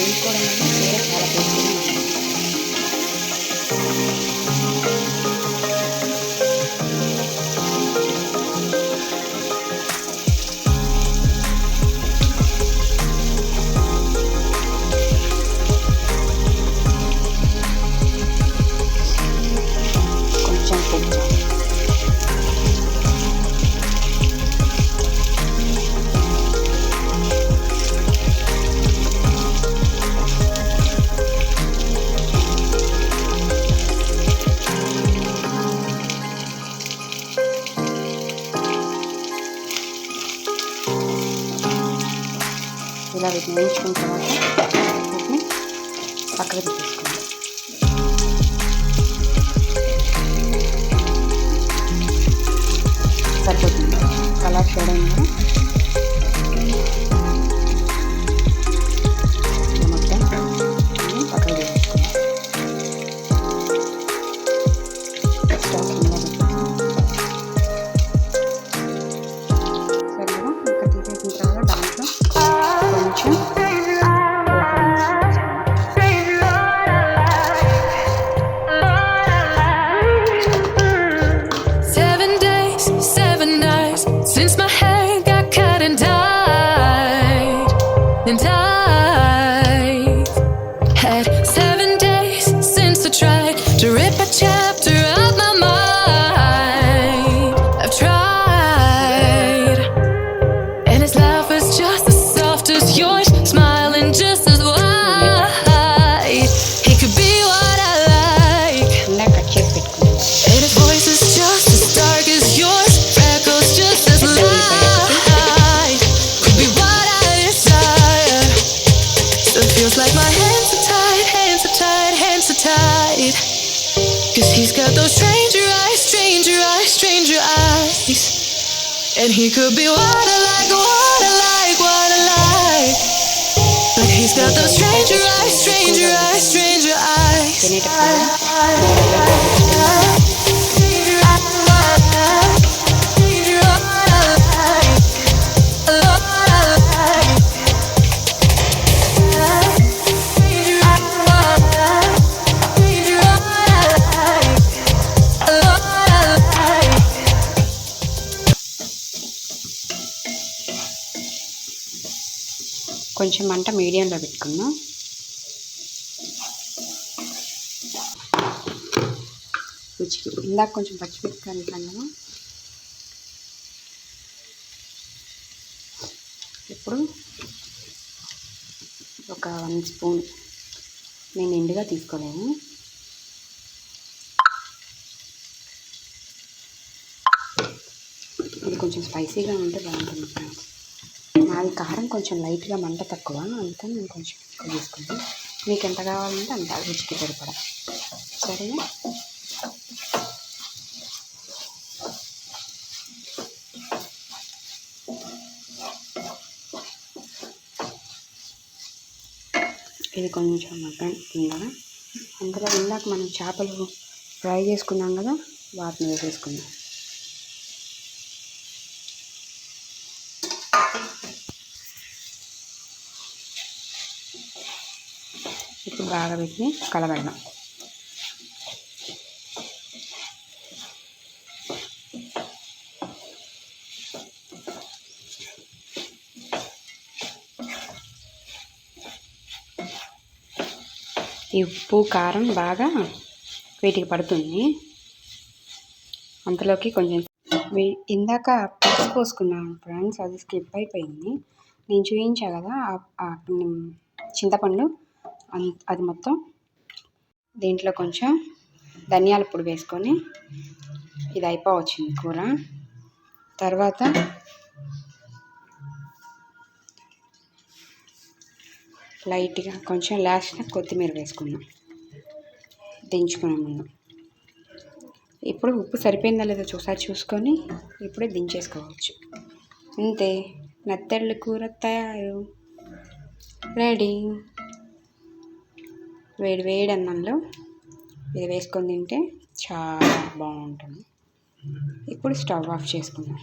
వేయించుకోవడం వల్ల కూర చాలా టేస్టీగా ఉంటుంది. కొంచెం పువ్వు, ఇలా వీటిని వేయించుకున్న తర్వాత వీటిని పక్కకు తీసుకోండి. సరిపోతుంది. కలర్ షేడ్ అయింది కదా, మొత్తం పక్కకు తీసుకోండి. స్టవ్ కింద సరిగా ఇంకా తీసేసిన తర్వాత దాంట్లో కొంచెం since my hair got cut and dyed, and I've had 7 days since I tried to rip a chapter out my mind. I've tried, and his laugh was just as soft as yours, smiling just as wide. He could be what I like, and his voice is just as dark as yours, freckles just as light. Could be what I desire. Still feels like my hands are tied, hands are tied, hands are tied. 'Cause he's got those stranger eyes, stranger eyes, stranger eyes. And he could be what I like, what I like, what I like. But he's got those stranger eyes, stranger eyes, stranger eyes. కొంచెం మంట మీడియంలో పెట్టుకున్నాం. రుచికి ఇందాక కొంచెం పచ్చిమిరపకాయలు ఇట్లా కదా, ఇప్పుడు ఒక 1 స్పూన్, నేను ఎండుగా తీసుకోలేను, ఇది కొంచెం స్పైసీగా ఉంటే బాగుంటుంది ఫ్రెండ్స్. నాది కారం కొంచెం లైట్గా మంట తక్కువ, అందుకని నేను కొంచెం ఎక్కువ తీసుకుంటాను. మీకు ఎంత కావాలంటే అంత రుచికి సరిపడా. సరేనా? ఇది కొంచెం మగ్గకుండా అందులో ఇందాక మనం చేపలు ఫ్రై చేసుకున్నాం కదా, వాటిని వేసేసుకుందాం. ఇప్పుడు బాగా పెట్టి కలబెడదాం. ఈ ఉప్పు కారం బాగా వీటికి పడుతుంది. అంతలోకి కొంచెం ఇందాక పసుపు పోసుకున్నాను ఫ్రెండ్స్, అది స్కిప్ అయిపోయింది. నేను చూపించా కదా చింతపండు, అది మొత్తం దీంట్లో కొంచెం ధనియాల పొడి వేసుకొని ఇది అయిపోవచ్చింది కూర. తర్వాత లైట్గా కొంచెం లాస్ట్గా కొత్తిమీర వేసుకున్నాం దించుకునే ముందు. ఇప్పుడు ఉప్పు సరిపోయిందా లేదో ఒకసారి చూసుకొని ఇప్పుడే దించేసుకోవచ్చు. అంతే, నత్తెళ్ళ కూర తయారు, రెడీ. వేడి వేడి అన్నంలో ఇది వేసుకొని తింటే చాలా బాగుంటుంది. ఇప్పుడు స్టవ్ ఆఫ్ చేసుకుందాం.